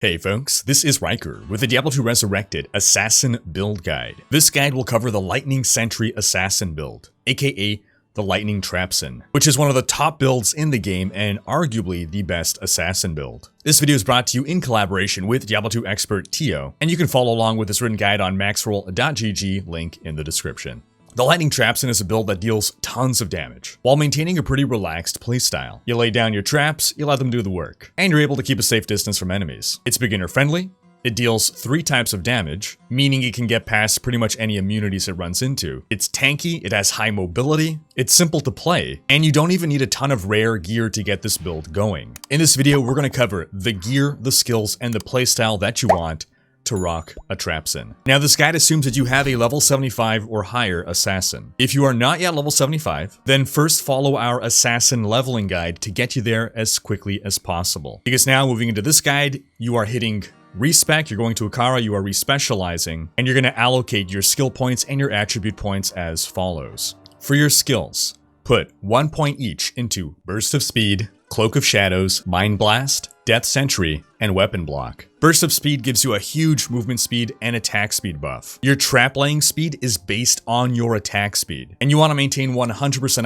Hey folks, this is Riker with the Diablo 2 Resurrected Assassin Build Guide. This guide will cover the Lightning Sentry Assassin build, aka the Lightning Trapsin, which is one of the top builds in the game and arguably the best assassin build. This video is brought to you in collaboration with Diablo 2 expert Tio, and you can follow along with this written guide on maxroll.gg, link in the description. The Lightning Trapsin is a build that deals tons of damage, while maintaining a pretty relaxed playstyle. You lay down your traps, you let them do the work, and you're able to keep a safe distance from enemies. It's beginner friendly, it deals 3 types of damage, meaning it can get past pretty much any immunities it runs into. It's tanky, it has high mobility, it's simple to play, and you don't even need a ton of rare gear to get this build going. In this video, we're going to cover the gear, the skills, and the playstyle that you want to rock a Trapsin. Now this guide assumes that you have a level 75 or higher assassin. If you are not yet level 75, then first follow our assassin leveling guide to get you there as quickly as possible. Because now moving into this guide, you are hitting respec, you're going to Akara, you are respecializing, and you're going to allocate your skill points and your attribute points as follows. For your skills, put 1 point each into Burst of Speed, Cloak of Shadows, Mind Blast, Death Sentry, and Weapon Block. Burst of Speed gives you a huge movement speed and attack speed buff. Your trap laying speed is based on your attack speed, and you want to maintain 100%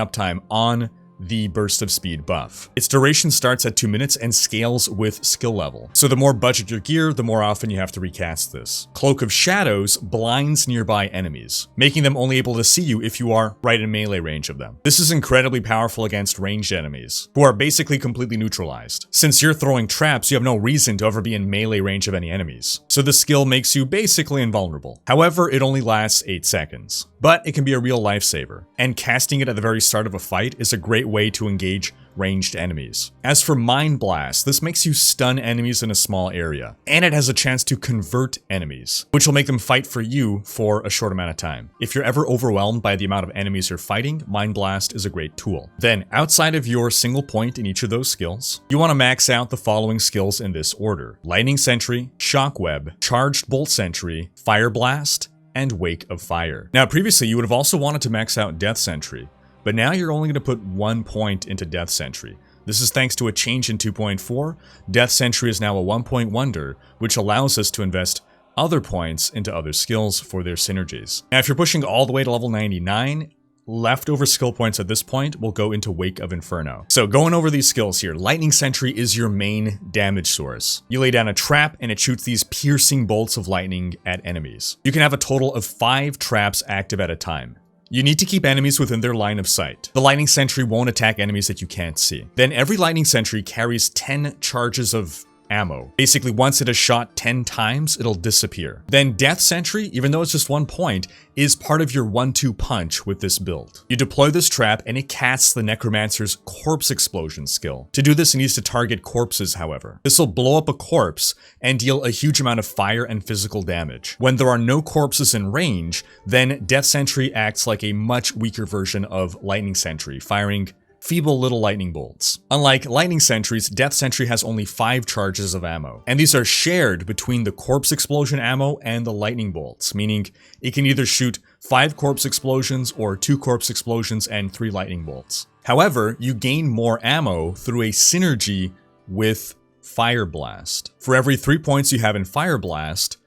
uptime on the Burst of Speed buff. Its duration starts at 2 minutes and scales with skill level. So the more budget your gear, the more often you have to recast this. Cloak of Shadows blinds nearby enemies, making them only able to see you if you are right in melee range of them. This is incredibly powerful against ranged enemies, who are basically completely neutralized. Since you're throwing traps, you have no reason to ever be in melee range of any enemies. So the skill makes you basically invulnerable. However, it only lasts 8 seconds. But it can be a real lifesaver, and casting it at the very start of a fight is a great way to engage ranged enemies. As for Mind Blast, this makes you stun enemies in a small area, and it has a chance to convert enemies, which will make them fight for you for a short amount of time. If you're ever overwhelmed by the amount of enemies you're fighting, Mind Blast is a great tool. Then, outside of your single point in each of those skills, you want to max out the following skills in this order: Lightning Sentry, Shockweb, Charged Bolt Sentry, Fire Blast, and Wake of Fire. Now previously you would have also wanted to max out Death Sentry, but now you're only going to put 1 point into Death Sentry. This is thanks to a change in 2.4. Death Sentry is now a 1-point wonder, which allows us to invest other points into other skills for their synergies. Now if you're pushing all the way to level 99, leftover skill points at this point will go into Wake of Inferno. So going over these skills here, Lightning Sentry is your main damage source. You lay down a trap and it shoots these piercing bolts of lightning at enemies. You can have a total of 5 traps active at a time. You need to keep enemies within their line of sight. The Lightning Sentry won't attack enemies that you can't see. Then every Lightning Sentry carries 10 charges of ammo. Basically, once it is shot 10 times, it'll disappear. Then Death Sentry, even though it's just 1 point, is part of your 1-2 punch with this build. You deploy this trap and it casts the Necromancer's Corpse Explosion skill. To do this, it needs to target corpses, however. This will blow up a corpse and deal a huge amount of fire and physical damage. When there are no corpses in range, then Death Sentry acts like a much weaker version of Lightning Sentry, firing feeble little lightning bolts. Unlike Lightning Sentries, Death Sentry has only 5 charges of ammo, and these are shared between the Corpse Explosion ammo and the lightning bolts, meaning it can either shoot 5 corpse explosions or 2 corpse explosions and 3 lightning bolts. However, you gain more ammo through a synergy with Fire Blast. For every 3 points you have in Fire Blast,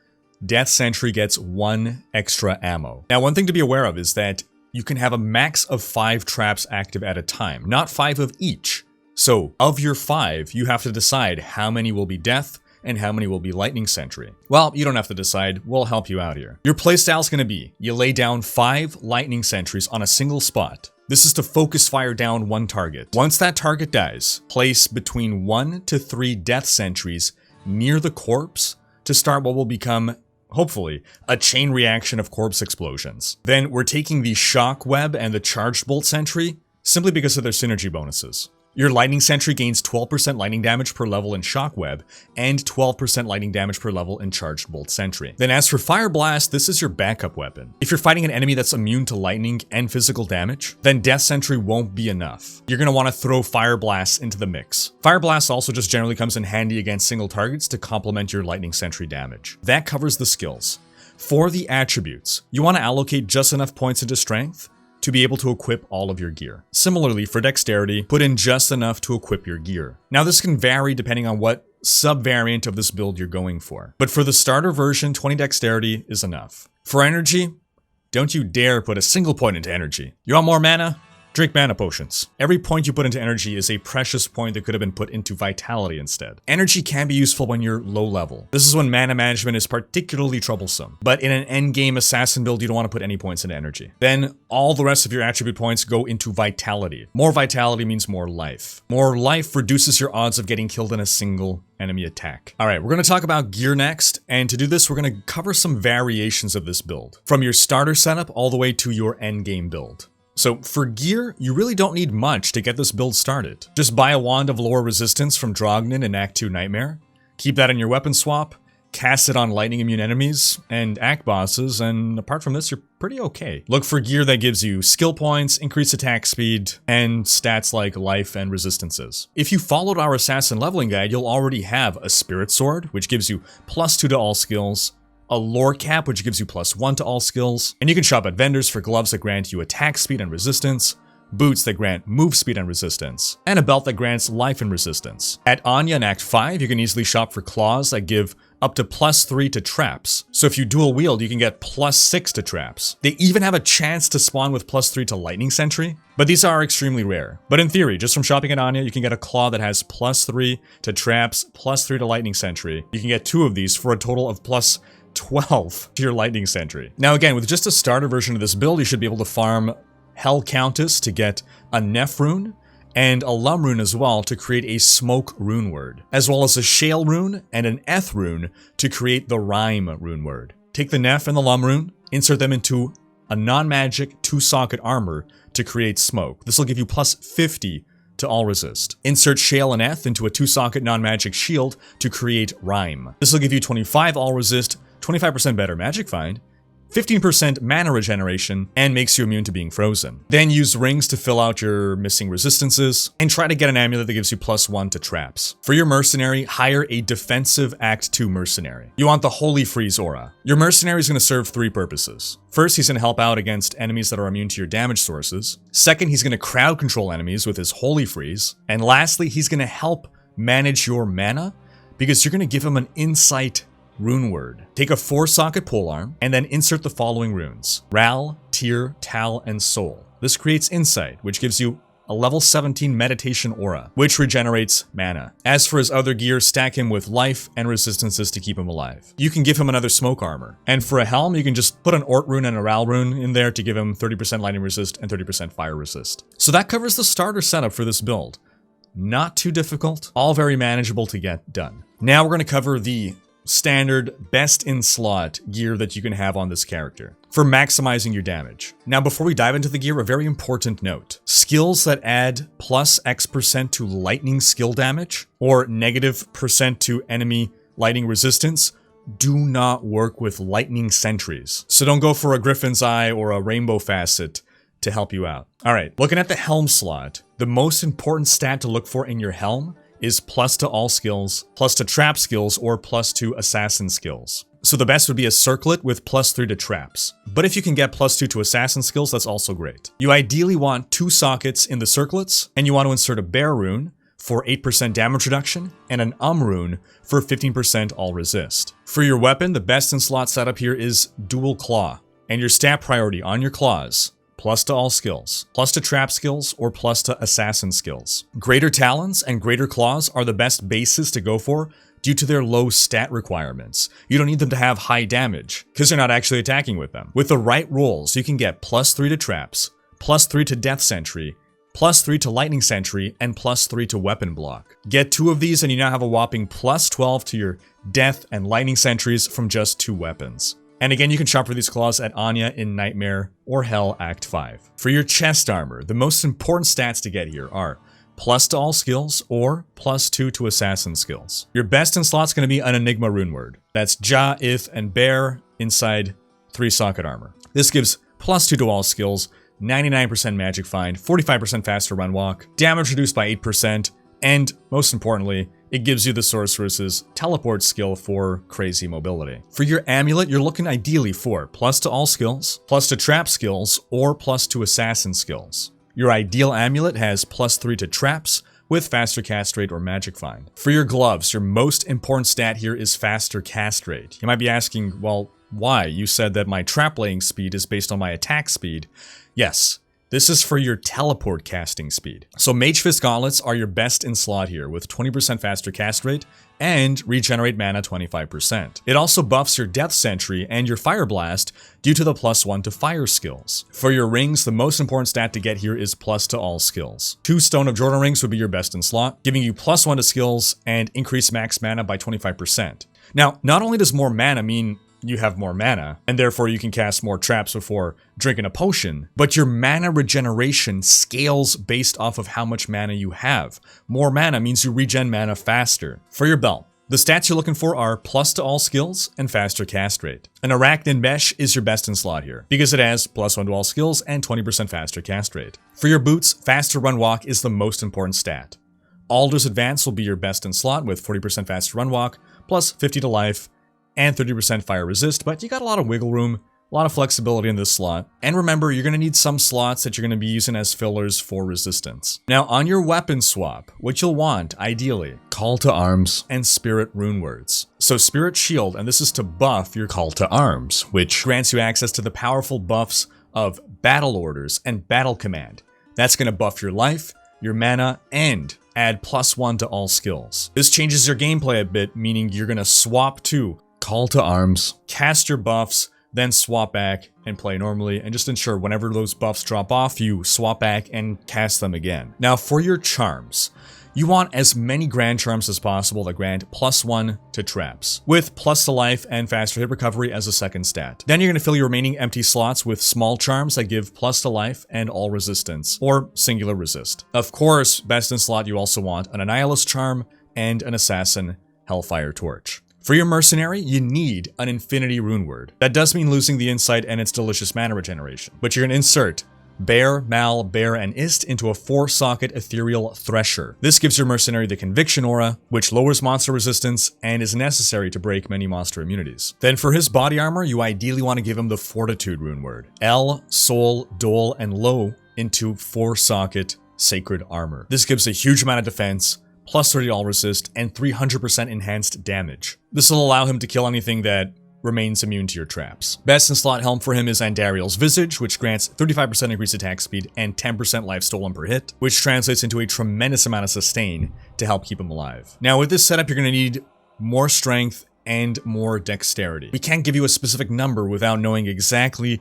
Death Sentry gets 1 extra ammo. Now, one thing to be aware of is that you can have a max of 5 traps active at a time, not 5 of each. So, of your 5, you have to decide how many will be Death and how many will be Lightning Sentry. Well, you don't have to decide, we'll help you out here. Your playstyle is going to be, you lay down 5 Lightning Sentries on a single spot. This is to focus fire down 1 target. Once that target dies, place between 1 to 3 Death Sentries near the corpse to start what will become, hopefully, a chain reaction of corpse explosions. Then we're taking the Shockweb and the Charged Bolt Sentry simply because of their synergy bonuses. Your Lightning Sentry gains 12% lightning damage per level in Shockweb, and 12% lightning damage per level in Charged Bolt Sentry. Then as for Fire Blast, this is your backup weapon. If you're fighting an enemy that's immune to lightning and physical damage, then Death Sentry won't be enough. You're going to want to throw Fire Blast into the mix. Fire Blast also just generally comes in handy against single targets to complement your Lightning Sentry damage. That covers the skills. For the attributes, you want to allocate just enough points into Strength to be able to equip all of your gear. Similarly, for dexterity, put in just enough to equip your gear. Now this can vary depending on what sub-variant of this build you're going for. But for the starter version, 20 dexterity is enough. For energy, don't you dare put a single point into energy. You want more mana? Drink mana potions. Every point you put into energy is a precious point that could have been put into vitality instead. Energy can be useful when you're low level. This is when mana management is particularly troublesome. But in an endgame assassin build, you don't want to put any points into energy. Then all the rest of your attribute points go into vitality. More vitality means more life. More life reduces your odds of getting killed in a single enemy attack. Alright, we're going to talk about gear next, and to do this, we're going to cover some variations of this build. From your starter setup all the way to your endgame build. So for gear, you really don't need much to get this build started. Just buy a Wand of Lower Resistance from Drognin in Act 2 Nightmare, keep that in your weapon swap, cast it on lightning immune enemies and act bosses, and apart from this, you're pretty okay. Look for gear that gives you skill points, increased attack speed, and stats like life and resistances. If you followed our assassin leveling guide, you'll already have a Spirit Sword, which gives you +2 to all skills, a lore cap, which gives you +1 to all skills, and you can shop at vendors for gloves that grant you attack speed and resistance, boots that grant move speed and resistance, and a belt that grants life and resistance. At Anya in Act 5, you can easily shop for claws that give up to +3 to traps. So if you dual wield, you can get +6 to traps. They even have a chance to spawn with +3 to lightning sentry, but these are extremely rare. But in theory, just from shopping at Anya, you can get a claw that has +3 to traps, +3 to lightning sentry. You can get 2 of these for a total of +12 to your lightning sentry. Now again, with just a starter version of this build, you should be able to farm Hell Countess to get a Neph rune, and a Lum rune as well to create a Smoke rune word, as well as a Shale rune and an Eth rune to create the Rime rune word. Take the Neph and the Lum rune, insert them into a non-magic 2-socket armor to create Smoke. This will give you +50 to all resist. Insert Shale and Eth into a 2-socket non-magic shield to create Rime. This will give you 25 all resist, 25% better magic find, 15% mana regeneration, and makes you immune to being frozen. Then use rings to fill out your missing resistances, and try to get an amulet that gives you +1 to traps. For your mercenary, hire a defensive Act 2 mercenary. You want the Holy Freeze aura. Your mercenary is going to serve 3 purposes. First, he's going to help out against enemies that are immune to your damage sources. Second, he's going to crowd control enemies with his Holy Freeze. And lastly, he's going to help manage your mana, because you're going to give him an Insight rune word. Take a 4-socket polearm, and then insert the following runes: Ral, Tyr, Tal, and Soul. This creates Insight, which gives you a level 17 meditation aura, which regenerates mana. As for his other gear, stack him with life and resistances to keep him alive. You can give him another smoke armor. And for a helm, you can just put an Ort rune and a Ral rune in there to give him 30% lightning resist and 30% fire resist. So that covers the starter setup for this build. Not too difficult, all very manageable to get done. Now we're going to cover the standard best in slot gear that you can have on this character for maximizing your damage. Now before we dive into the gear, a very important note. Skills that add +X% to lightning skill damage or -% to enemy lightning resistance do not work with lightning sentries. So don't go for a Griffin's Eye or a Rainbow Facet to help you out. Alright, looking at the helm slot, the most important stat to look for in your helm is ++ to all skills, ++ to trap skills, or ++ to assassin skills. So the best would be a circlet with +3 to traps. But if you can get +2 to assassin skills, that's also great. You ideally want 2 sockets in the circlets, and you want to insert a bear rune for 8% damage reduction, and an rune for 15% all resist. For your weapon, the best in slot setup here is dual claw, and your stat priority on your claws: + to all skills, + to trap skills, or + to assassin skills. Greater talons and greater claws are the best bases to go for due to their low stat requirements. You don't need them to have high damage, because you're not actually attacking with them. With the right rolls, you can get +3 to traps, +3 to death sentry, +3 to lightning sentry, and +3 to weapon block. Get 2 of these and you now have a whopping +12 to your death and lightning sentries from just 2 weapons. And again, you can shop for these claws at Anya in Nightmare or Hell Act 5. For your chest armor, the most important stats to get here are + to all skills or +2 to assassin skills. Your best in slot's going to be an Enigma rune word. That's Ja, Ith, and Bear inside 3-socket armor. This gives +2 to all skills, 99% magic find, 45% faster run walk, damage reduced by 8%, and most importantly, it gives you the sorceress's teleport skill for crazy mobility. For your amulet, you're looking ideally for + to all skills, + to trap skills, or + to assassin skills. Your ideal amulet has +3 to traps, with faster cast rate or magic find. For your gloves, your most important stat here is faster cast rate. You might be asking, well, why? You said that my trap laying speed is based on my attack speed. Yes. This is for your teleport casting speed. So Mage Fist Gauntlets are your best in slot here with 20% faster cast rate and regenerate mana 25%. It also buffs your Death Sentry and your Fire Blast due to the +1 to fire skills. For your rings, the most important stat to get here is plus to all skills. 2 Stone of Jordan rings would be your best in slot, giving you +1 to skills and increase max mana by 25%. Now, not only does more mana mean you have more mana, and therefore you can cast more traps before drinking a potion, but your mana regeneration scales based off of how much mana you have. More mana means you regen mana faster. For your belt, the stats you're looking for are plus to all skills and faster cast rate. An Arachnid Mesh is your best in slot here, because it has +1 to all skills and 20% faster cast rate. For your boots, faster run walk is the most important stat. Alder's Advance will be your best in slot with 40% faster run walk, plus 50 to life, and 30% fire resist, but you got a lot of wiggle room, a lot of flexibility in this slot. And remember, you're going to need some slots that you're going to be using as fillers for resistance. Now, on your weapon swap, what you'll want, ideally, Call to Arms and Spirit Rune Words. So Spirit Shield, and this is to buff your Call to Arms, which grants you access to the powerful buffs of Battle Orders and Battle Command. That's going to buff your life, your mana, and add +1 to all skills. This changes your gameplay a bit, meaning you're going to swap to Call to Arms, cast your buffs, then swap back and play normally, and just ensure whenever those buffs drop off, you swap back and cast them again. Now for your charms, you want as many Grand Charms as possible that grant +1 to traps, with plus to life and faster hit recovery as a second stat. Then you're going to fill your remaining empty slots with small charms that give plus to life and all resistance, or singular resist. Of course, best in slot you also want an Annihilus Charm and an Assassin Hellfire Torch. For your Mercenary, you need an Infinity Rune Word. That does mean losing the Insight and its delicious mana regeneration, but you're going to insert Bear, Mal, Bear, and Ist into a 4-socket Ethereal Thresher. This gives your Mercenary the Conviction Aura, which lowers monster resistance and is necessary to break many monster immunities. Then for his body armor, you ideally want to give him the Fortitude Rune Word. L, Sol, Dol, and Lo into 4-socket Sacred Armor. This gives a huge amount of defense, plus 30 all resist, and 300% enhanced damage. This will allow him to kill anything that remains immune to your traps. Best in slot helm for him is Andariel's Visage, which grants 35% increased attack speed and 10% life stolen per hit, which translates into a tremendous amount of sustain to help keep him alive. Now with this setup, you're going to need more strength and more dexterity. We can't give you a specific number without knowing exactly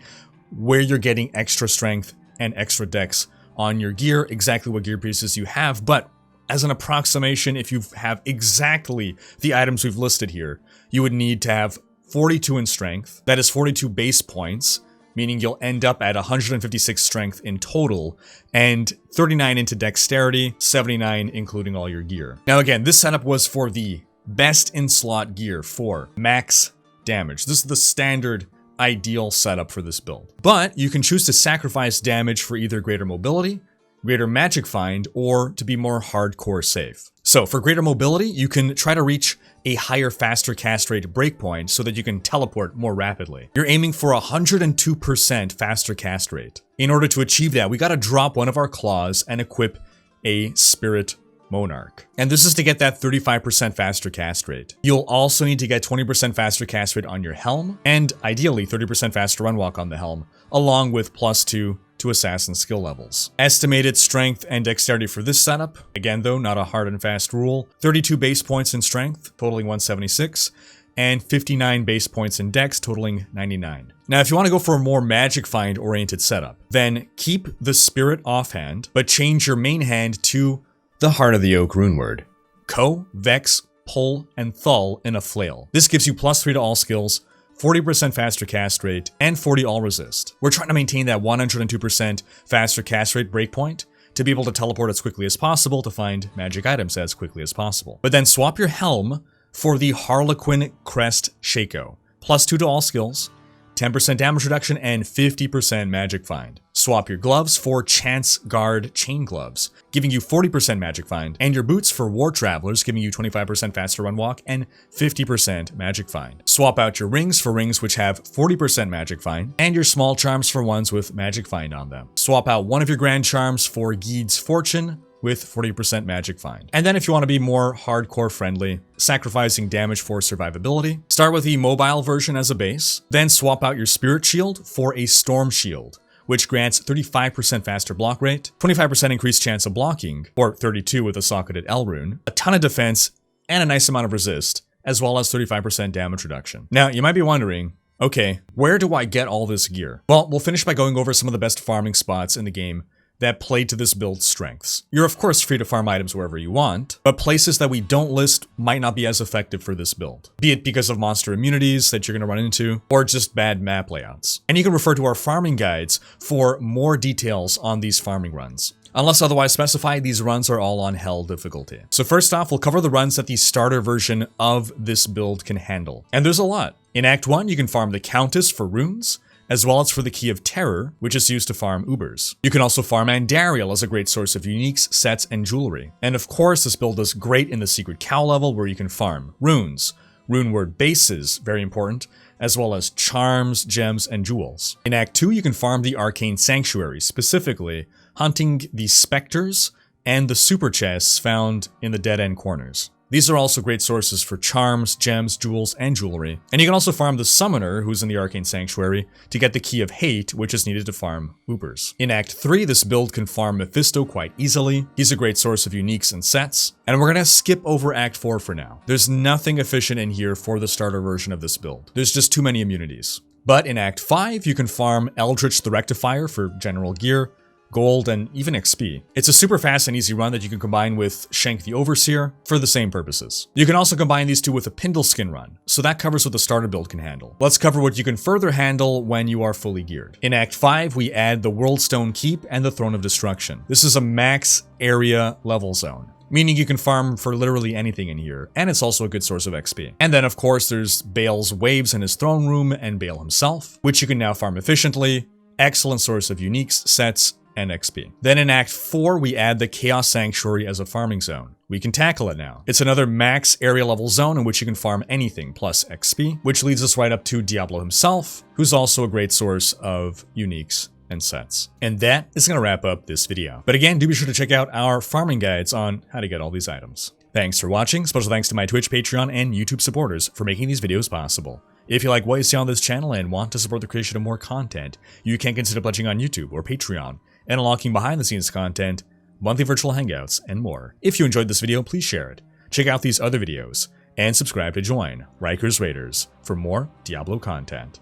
where you're getting extra strength and extra dex on your gear, exactly what gear pieces you have, but as an approximation, if you have exactly the items we've listed here, you would need to have 42 in strength. That is 42 base points, meaning you'll end up at 156 strength in total, and 39 into dexterity, 79 including all your gear. Now again, this setup was for the best in slot gear for max damage. This is the standard ideal setup for this build. But you can choose to sacrifice damage for either greater mobility, greater magic find, or to be more hardcore safe. So for greater mobility, you can try to reach a higher, faster cast rate breakpoint so that you can teleport more rapidly. You're aiming for 102% faster cast rate. In order to achieve that, we gotta drop one of our claws and equip a Spirit Monarch. And this is to get that 35% faster cast rate. You'll also need to get 20% faster cast rate on your helm, and ideally 30% faster run walk on the helm, along with +2 to assassin skill levels. Estimated strength and dexterity for this setup, again though, not a hard and fast rule, 32 base points in strength, totaling 176, and 59 base points in dex, totaling 99. Now if you want to go for a more magic find oriented setup, then keep the Spirit offhand, but change your main hand to the Heart of the Oak Rune Word. Ko, Vex, Pull, and Thull in a flail. This gives you +3 to all skills, 40% faster cast rate, and 40 all resist. We're trying to maintain that 102% faster cast rate breakpoint to be able to teleport as quickly as possible to find magic items as quickly as possible. But then swap your helm for the Harlequin Crest Shako. +2 to all skills, 10% damage reduction, and 50% magic find. Swap your gloves for Chance Guard Chain Gloves, giving you 40% magic find, and your boots for War Travelers, giving you 25% faster run walk and 50% magic find. Swap out your rings for rings which have 40% magic find, and your small charms for ones with magic find on them. Swap out one of your grand charms for Geed's Fortune, with 40% magic find. And then if you want to be more hardcore friendly, sacrificing damage for survivability, start with the mobile version as a base, then swap out your spirit shield for a storm shield, which grants 35% faster block rate, 25% increased chance of blocking, or 32 with a socketed L rune, a ton of defense, and a nice amount of resist, as well as 35% damage reduction. Now, you might be wondering, okay, where do I get all this gear? Well, we'll finish by going over some of the best farming spots in the game that play to this build's strengths. You're of course free to farm items wherever you want, but places that we don't list might not be as effective for this build, be it because of monster immunities that you're going to run into, or just bad map layouts. And you can refer to our farming guides for more details on these farming runs. Unless otherwise specified, these runs are all on Hell difficulty. So first off, we'll cover the runs that the starter version of this build can handle. And there's a lot. In Act 1, you can farm the Countess for runes, as well as for the Key of Terror, which is used to farm Ubers. You can also farm Andariel as a great source of uniques, sets, and jewelry. And of course, this build is great in the Secret Cow level where you can farm runes, rune word bases, very important, as well as charms, gems, and jewels. In Act 2, you can farm the Arcane Sanctuary, specifically hunting the specters and the super chests found in the dead-end corners. These are also great sources for charms, gems, jewels, and jewelry. And you can also farm the Summoner, who's in the Arcane Sanctuary, to get the Key of Hate, which is needed to farm Ubers. In Act 3, this build can farm Mephisto quite easily. He's a great source of uniques and sets. And we're gonna skip over Act 4 for now. There's nothing efficient in here for the starter version of this build. There's just too many immunities. But in Act 5, you can farm Eldritch the Rectifier for general gear, gold, and even XP. It's a super fast and easy run that you can combine with Shank the Overseer for the same purposes. You can also combine these two with a Pindleskin run, so that covers what the starter build can handle. Let's cover what you can further handle when you are fully geared. In Act 5, we add the Worldstone Keep and the Throne of Destruction. This is a max area level zone, meaning you can farm for literally anything in here, and it's also a good source of XP. And then of course there's Bale's Waves in his throne room and Bale himself, which you can now farm efficiently, excellent source of uniques, sets, and XP. Then in Act 4, we add the Chaos Sanctuary as a farming zone. We can tackle it now. It's another max area level zone in which you can farm anything plus XP, which leads us right up to Diablo himself, who's also a great source of uniques and sets. And that is going to wrap up this video. But again, do be sure to check out our farming guides on how to get all these items. Thanks for watching. Special thanks to my Twitch, Patreon, and YouTube supporters for making these videos possible. If you like what you see on this channel and want to support the creation of more content, you can consider pledging on YouTube or Patreon and unlocking behind-the-scenes content, monthly virtual hangouts, and more. If you enjoyed this video, please share it. Check out these other videos, and subscribe to join Riker's Raiders for more Diablo content.